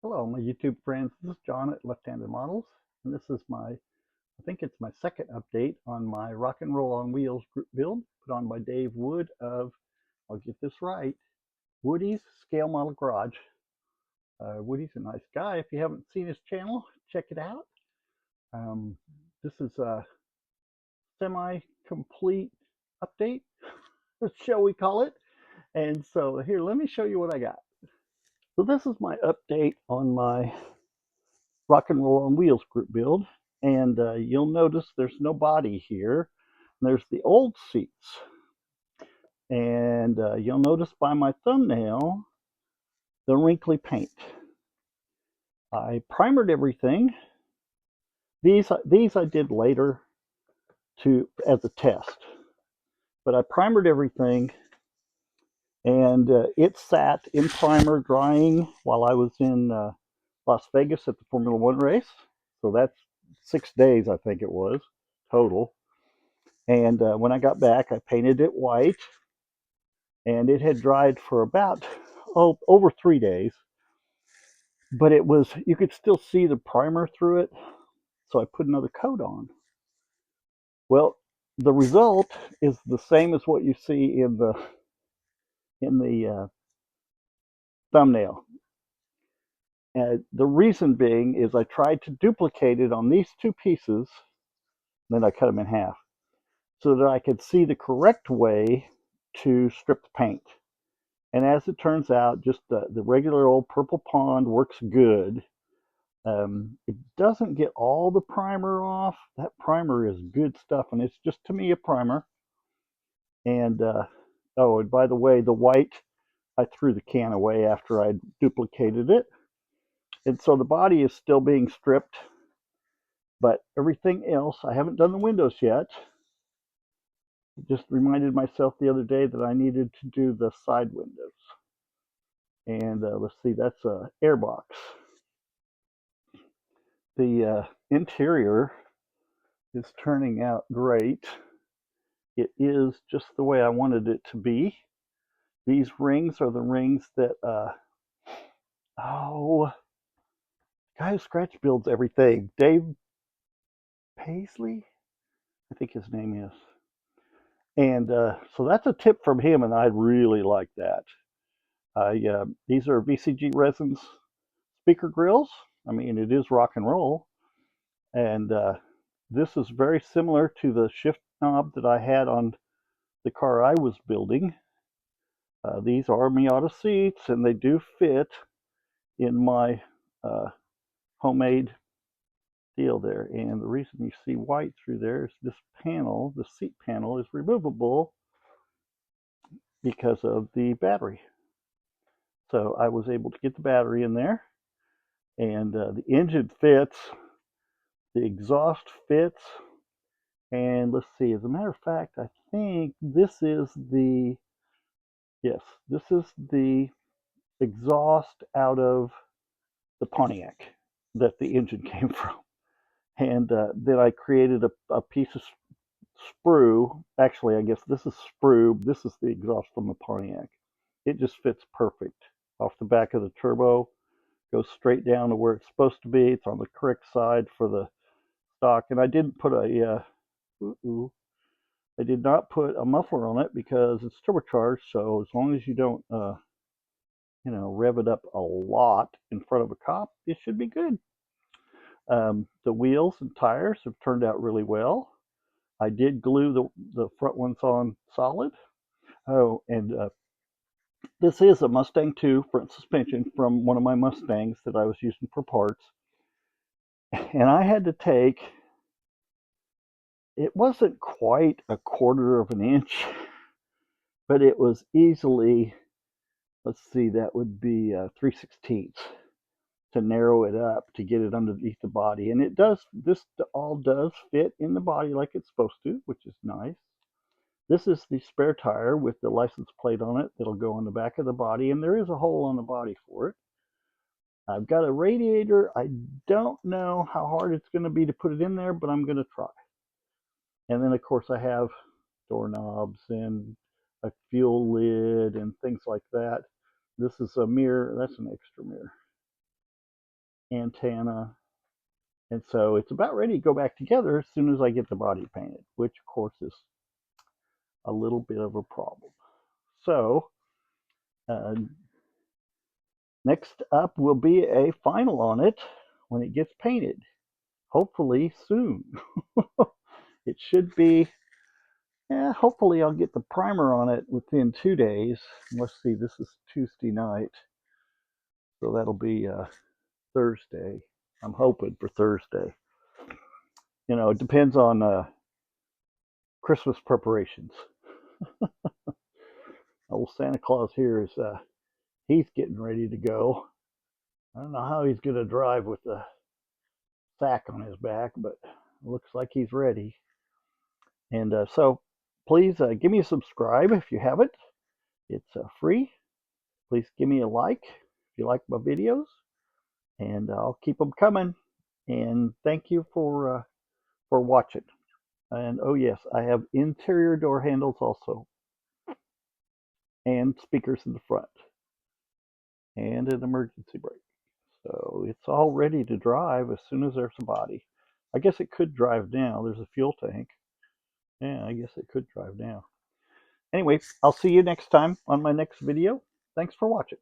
Hello, my YouTube friends. This is John at Left-Handed Models, and this is I think it's my second update on my Rock and Roll on Wheels group build put on by Dave Wood of, I'll get this right, Woody's Scale Model Garage. Woody's a nice guy. If you haven't seen his channel, check it out. Um, this is a semi-complete update, shall we call it? And so here, let me show you what I got. So this is my update on my Rock and Roll on Wheels group build. And you'll notice there's no body here. There's the old seats. And you'll notice by my thumbnail, the wrinkly paint. I primered everything. These I did later as a test. But I primered everything, and it sat in primer drying while I was in Las Vegas at the Formula One race. So that's 6 days, I think it was, total. And when I got back, I painted it white, and it had dried for about over 3 days. But you could still see the primer through it, so I put another coat on. Well, the result is the same as what you see in the thumbnail. And the reason being is I tried to duplicate it on these two pieces, then I cut them in half, so that I could see the correct way to strip the paint. And as it turns out, just the regular old purple pond works good. It doesn't get all the primer off. That primer is good stuff, and it's just, to me, a primer. And oh, and by the way, the white, I threw the can away after I duplicated it. And so the body is still being stripped, but everything else, I haven't done the windows yet. Just reminded myself the other day that I needed to do the side windows. And let's see, that's a airbox. The interior is turning out great. It is just the way I wanted it to be. These rings are the rings that, guy who scratch builds everything, Dave Paisley, I think his name is. And so that's a tip from him, and I really like that. These are VCG Resins speaker grills. I mean, it is rock and roll. And this is very similar to the shift knob that I had on the car I was building. These are Miata seats, and they do fit in my homemade deal there. And the reason you see white through there is this panel, the seat panel, is removable because of the battery. So I was able to get the battery in there, and the engine fits, the exhaust fits, and let's see, as a matter of fact, I think this is the exhaust out of the Pontiac that the engine came from. And then I created a piece of sprue. Actually, I guess this is sprue. This is the exhaust from the Pontiac. It just fits perfect off the back of the turbo. Goes straight down to where it's supposed to be. It's on the correct side for the stock. And I didn't put I did not put a muffler on it because it's turbocharged. So as long as you don't, rev it up a lot in front of a cop, it should be good. The wheels and tires have turned out really well. I did glue the front ones on solid. Oh, and this is a Mustang 2 front suspension from one of my Mustangs that I was using for parts. And I had to take, it wasn't quite a quarter of an inch, but it was easily, let's see, that would be 3/16 to narrow it up to get it underneath the body. And this all does fit in the body like it's supposed to, which is nice. This is the spare tire with the license plate on it that'll go on the back of the body, and there is a hole on the body for it. I've got a radiator. I don't know how hard it's going to be to put it in there, but I'm going to try. And then, of course, I have doorknobs and a fuel lid and things like that. This is a mirror. That's an extra mirror. antenna. And so it's about ready to go back together as soon as I get the body painted, which of course is a little bit of a problem. So uh, next up will be a final on it when it gets painted, hopefully soon. It should be, yeah, hopefully I'll get the primer on it within 2 days. Let's see, this is Tuesday night, so that'll be Thursday. I'm hoping for Thursday. You know, it depends on Christmas preparations. Old Santa Claus here is, he's getting ready to go. I don't know how he's going to drive with the sack on his back, but it looks like he's ready. And so please give me a subscribe if you haven't. It's free. Please give me a like if you like my videos, and I'll keep them coming. And thank you for watching. And oh yes, I have interior door handles also, and speakers in the front, and an emergency brake. So it's all ready to drive as soon as there's a body. I guess it could drive now. There's a fuel tank. Yeah, I guess it could drive now. Anyway, I'll see you next time on my next video. Thanks for watching.